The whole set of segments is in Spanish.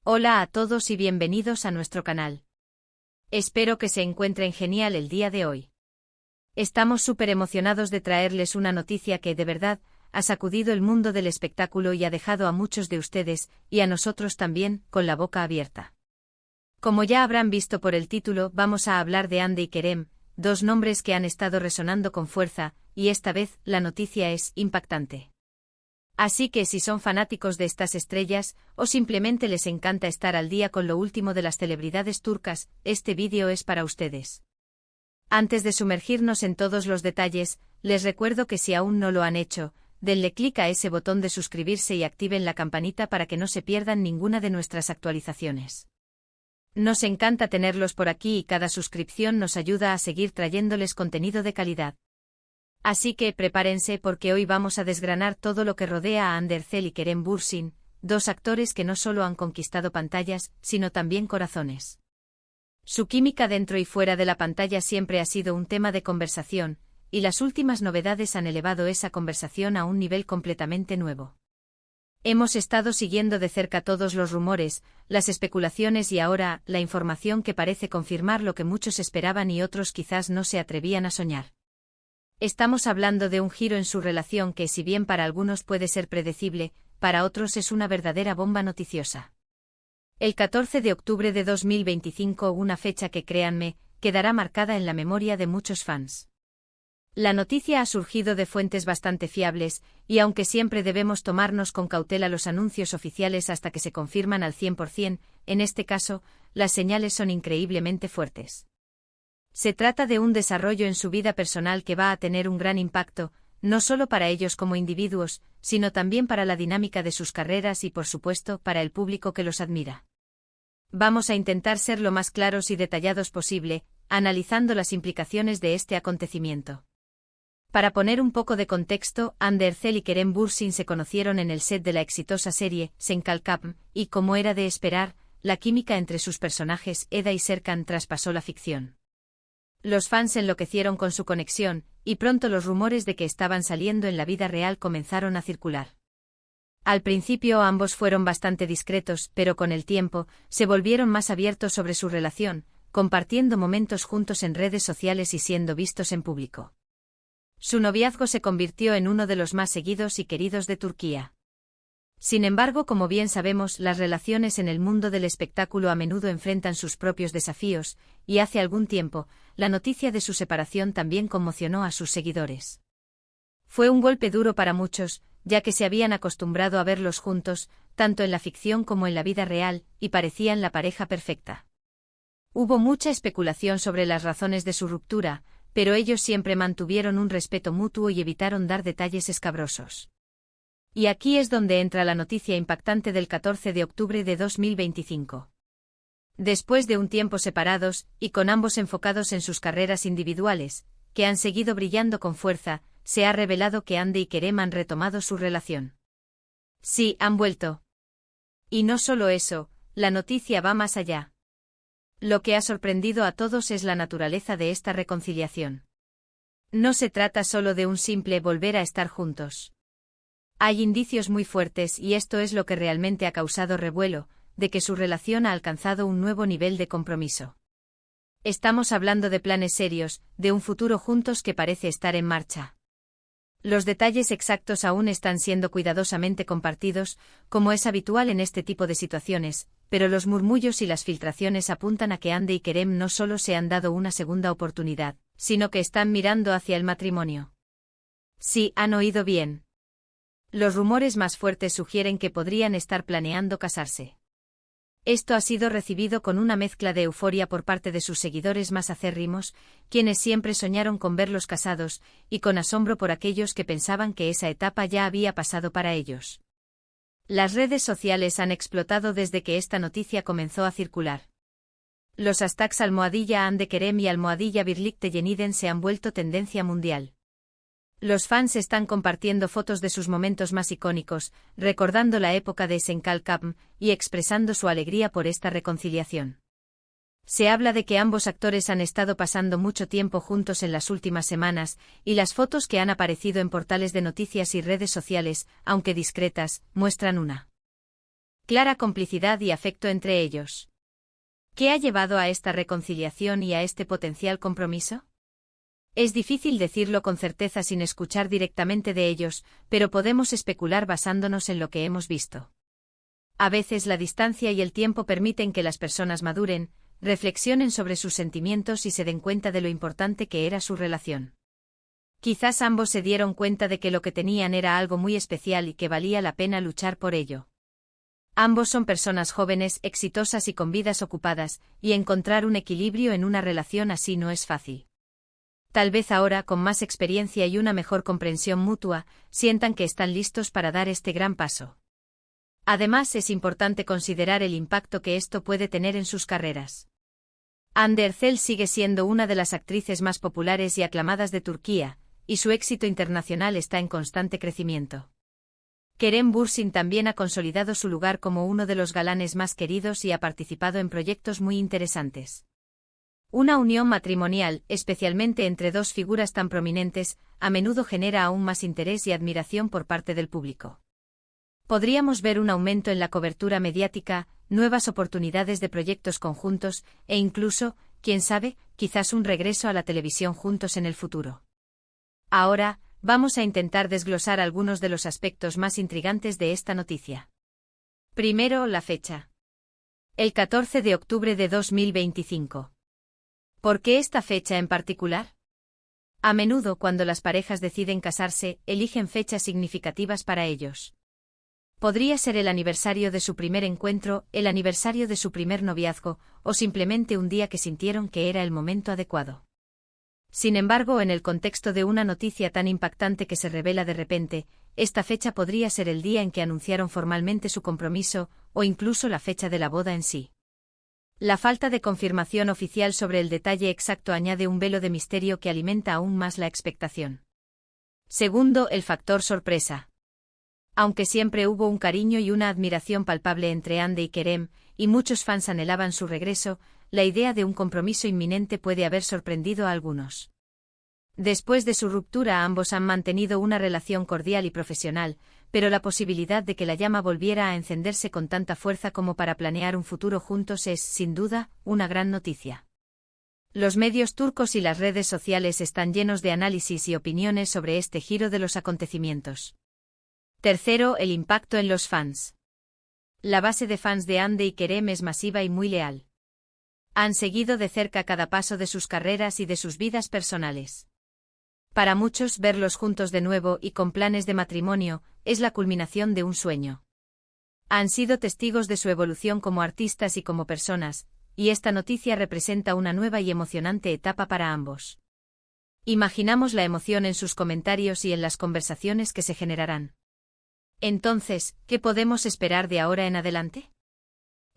Hola a todos y bienvenidos a nuestro canal. Espero que se encuentren genial el día de hoy. Estamos súper emocionados de traerles una noticia que, de verdad, ha sacudido el mundo del espectáculo y ha dejado a muchos de ustedes, y a nosotros también, con la boca abierta. Como ya habrán visto por el título, vamos a hablar de Hande y Kerem, dos nombres que han estado resonando con fuerza, y esta vez, la noticia es impactante. Así que si son fanáticos de estas estrellas, o simplemente les encanta estar al día con lo último de las celebridades turcas, este vídeo es para ustedes. Antes de sumergirnos en todos los detalles, les recuerdo que si aún no lo han hecho, denle clic a ese botón de suscribirse y activen la campanita para que no se pierdan ninguna de nuestras actualizaciones. Nos encanta tenerlos por aquí y cada suscripción nos ayuda a seguir trayéndoles contenido de calidad. Así que prepárense porque hoy vamos a desgranar todo lo que rodea a Hande Erçel y Kerem Bürsin, dos actores que no solo han conquistado pantallas, sino también corazones. Su química dentro y fuera de la pantalla siempre ha sido un tema de conversación, y las últimas novedades han elevado esa conversación a un nivel completamente nuevo. Hemos estado siguiendo de cerca todos los rumores, las especulaciones y ahora, la información que parece confirmar lo que muchos esperaban y otros quizás no se atrevían a soñar. Estamos hablando de un giro en su relación que, si bien para algunos puede ser predecible, para otros es una verdadera bomba noticiosa. El 14 de octubre de 2025, una fecha que, créanme, quedará marcada en la memoria de muchos fans. La noticia ha surgido de fuentes bastante fiables, y aunque siempre debemos tomarnos con cautela los anuncios oficiales hasta que se confirman al 100%, en este caso, las señales son increíblemente fuertes. Se trata de un desarrollo en su vida personal que va a tener un gran impacto, no solo para ellos como individuos, sino también para la dinámica de sus carreras y, por supuesto, para el público que los admira. Vamos a intentar ser lo más claros y detallados posible, analizando las implicaciones de este acontecimiento. Para poner un poco de contexto, Hande Erçel y Kerem Bürsin se conocieron en el set de la exitosa serie Sen Kalkapm, y como era de esperar, la química entre sus personajes Eda y Serkan traspasó la ficción. Los fans enloquecieron con su conexión, y pronto los rumores de que estaban saliendo en la vida real comenzaron a circular. Al principio ambos fueron bastante discretos, pero con el tiempo, se volvieron más abiertos sobre su relación, compartiendo momentos juntos en redes sociales y siendo vistos en público. Su noviazgo se convirtió en uno de los más seguidos y queridos de Turquía. Sin embargo, como bien sabemos, las relaciones en el mundo del espectáculo a menudo enfrentan sus propios desafíos, y hace algún tiempo, la noticia de su separación también conmocionó a sus seguidores. Fue un golpe duro para muchos, ya que se habían acostumbrado a verlos juntos, tanto en la ficción como en la vida real, y parecían la pareja perfecta. Hubo mucha especulación sobre las razones de su ruptura, pero ellos siempre mantuvieron un respeto mutuo y evitaron dar detalles escabrosos. Y aquí es donde entra la noticia impactante del 14 de octubre de 2025. Después de un tiempo separados, y con ambos enfocados en sus carreras individuales, que han seguido brillando con fuerza, se ha revelado que Hande y Kerem han retomado su relación. Sí, han vuelto. Y no solo eso, la noticia va más allá. Lo que ha sorprendido a todos es la naturaleza de esta reconciliación. No se trata solo de un simple volver a estar juntos. Hay indicios muy fuertes, y esto es lo que realmente ha causado revuelo, de que su relación ha alcanzado un nuevo nivel de compromiso. Estamos hablando de planes serios, de un futuro juntos que parece estar en marcha. Los detalles exactos aún están siendo cuidadosamente compartidos, como es habitual en este tipo de situaciones, pero los murmullos y las filtraciones apuntan a que Hande y Kerem no solo se han dado una segunda oportunidad, sino que están mirando hacia el matrimonio. Sí, han oído bien. Los rumores más fuertes sugieren que podrían estar planeando casarse. Esto ha sido recibido con una mezcla de euforia por parte de sus seguidores más acérrimos, quienes siempre soñaron con verlos casados, y con asombro por aquellos que pensaban que esa etapa ya había pasado para ellos. Las redes sociales han explotado desde que esta noticia comenzó a circular. Los hashtags #Hande Kerem y #Birlikte Yeniden se han vuelto tendencia mundial. Los fans están compartiendo fotos de sus momentos más icónicos, recordando la época de Sen Kalkapm, y expresando su alegría por esta reconciliación. Se habla de que ambos actores han estado pasando mucho tiempo juntos en las últimas semanas, y las fotos que han aparecido en portales de noticias y redes sociales, aunque discretas, muestran una clara complicidad y afecto entre ellos. ¿Qué ha llevado a esta reconciliación y a este potencial compromiso? Es difícil decirlo con certeza sin escuchar directamente de ellos, pero podemos especular basándonos en lo que hemos visto. A veces la distancia y el tiempo permiten que las personas maduren, reflexionen sobre sus sentimientos y se den cuenta de lo importante que era su relación. Quizás ambos se dieron cuenta de que lo que tenían era algo muy especial y que valía la pena luchar por ello. Ambos son personas jóvenes, exitosas y con vidas ocupadas, y encontrar un equilibrio en una relación así no es fácil. Tal vez ahora, con más experiencia y una mejor comprensión mutua, sientan que están listos para dar este gran paso. Además, es importante considerar el impacto que esto puede tener en sus carreras. Hande Erçel sigue siendo una de las actrices más populares y aclamadas de Turquía, y su éxito internacional está en constante crecimiento. Kerem Bürsin también ha consolidado su lugar como uno de los galanes más queridos y ha participado en proyectos muy interesantes. Una unión matrimonial, especialmente entre dos figuras tan prominentes, a menudo genera aún más interés y admiración por parte del público. Podríamos ver un aumento en la cobertura mediática, nuevas oportunidades de proyectos conjuntos, e incluso, quién sabe, quizás un regreso a la televisión juntos en el futuro. Ahora, vamos a intentar desglosar algunos de los aspectos más intrigantes de esta noticia. Primero, la fecha. El 14 de octubre de 2025. ¿Por qué esta fecha en particular? A menudo, cuando las parejas deciden casarse, eligen fechas significativas para ellos. Podría ser el aniversario de su primer encuentro, el aniversario de su primer noviazgo, o simplemente un día que sintieron que era el momento adecuado. Sin embargo, en el contexto de una noticia tan impactante que se revela de repente, esta fecha podría ser el día en que anunciaron formalmente su compromiso, o incluso la fecha de la boda en sí. La falta de confirmación oficial sobre el detalle exacto añade un velo de misterio que alimenta aún más la expectación. Segundo, el factor sorpresa. Aunque siempre hubo un cariño y una admiración palpable entre Hande y Kerem, y muchos fans anhelaban su regreso, la idea de un compromiso inminente puede haber sorprendido a algunos. Después de su ruptura, ambos han mantenido una relación cordial y profesional, pero la posibilidad de que la llama volviera a encenderse con tanta fuerza como para planear un futuro juntos es, sin duda, una gran noticia. Los medios turcos y las redes sociales están llenos de análisis y opiniones sobre este giro de los acontecimientos. Tercero, el impacto en los fans. La base de fans de Hande y Kerem es masiva y muy leal. Han seguido de cerca cada paso de sus carreras y de sus vidas personales. Para muchos, verlos juntos de nuevo y con planes de matrimonio, es la culminación de un sueño. Han sido testigos de su evolución como artistas y como personas, y esta noticia representa una nueva y emocionante etapa para ambos. Imaginamos la emoción en sus comentarios y en las conversaciones que se generarán. Entonces, ¿qué podemos esperar de ahora en adelante?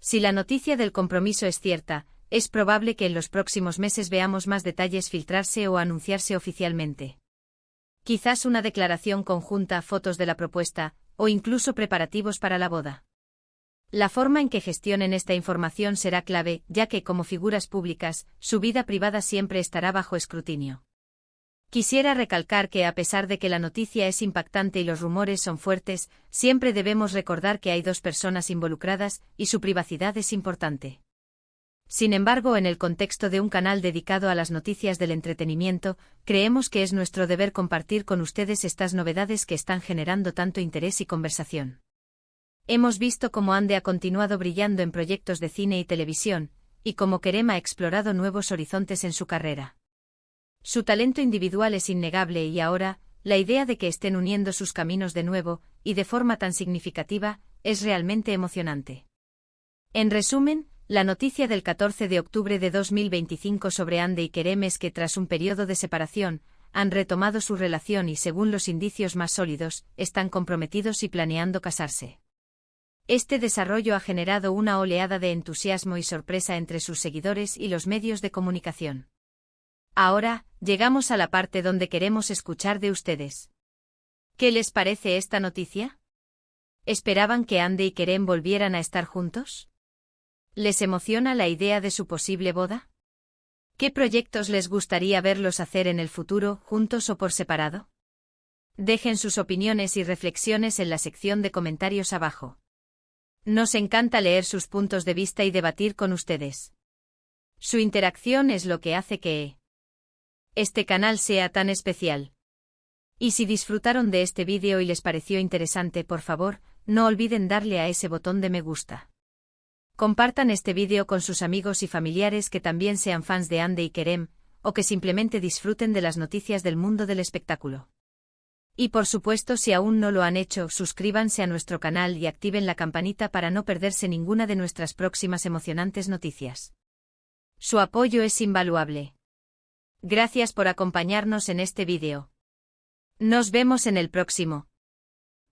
Si la noticia del compromiso es cierta, es probable que en los próximos meses veamos más detalles filtrarse o anunciarse oficialmente. Quizás una declaración conjunta, fotos de la propuesta, o incluso preparativos para la boda. La forma en que gestionen esta información será clave, ya que, como figuras públicas, su vida privada siempre estará bajo escrutinio. Quisiera recalcar que, a pesar de que la noticia es impactante y los rumores son fuertes, siempre debemos recordar que hay dos personas involucradas, y su privacidad es importante. Sin embargo, en el contexto de un canal dedicado a las noticias del entretenimiento, creemos que es nuestro deber compartir con ustedes estas novedades que están generando tanto interés y conversación. Hemos visto cómo Hande ha continuado brillando en proyectos de cine y televisión, y cómo Kerem ha explorado nuevos horizontes en su carrera. Su talento individual es innegable y ahora, la idea de que estén uniendo sus caminos de nuevo, y de forma tan significativa, es realmente emocionante. En resumen, la noticia del 14 de octubre de 2025 sobre Hande y Kerem es que tras un periodo de separación, han retomado su relación y, según los indicios más sólidos, están comprometidos y planeando casarse. Este desarrollo ha generado una oleada de entusiasmo y sorpresa entre sus seguidores y los medios de comunicación. Ahora, llegamos a la parte donde queremos escuchar de ustedes. ¿Qué les parece esta noticia? ¿Esperaban que Hande y Kerem volvieran a estar juntos? ¿Les emociona la idea de su posible boda? ¿Qué proyectos les gustaría verlos hacer en el futuro, juntos o por separado? Dejen sus opiniones y reflexiones en la sección de comentarios abajo. Nos encanta leer sus puntos de vista y debatir con ustedes. Su interacción es lo que hace que este canal sea tan especial. Y si disfrutaron de este vídeo y les pareció interesante, por favor, no olviden darle a ese botón de me gusta. Compartan este vídeo con sus amigos y familiares que también sean fans de Hande y Kerem, o que simplemente disfruten de las noticias del mundo del espectáculo. Y por supuesto, si aún no lo han hecho, suscríbanse a nuestro canal y activen la campanita para no perderse ninguna de nuestras próximas emocionantes noticias. Su apoyo es invaluable. Gracias por acompañarnos en este vídeo. Nos vemos en el próximo.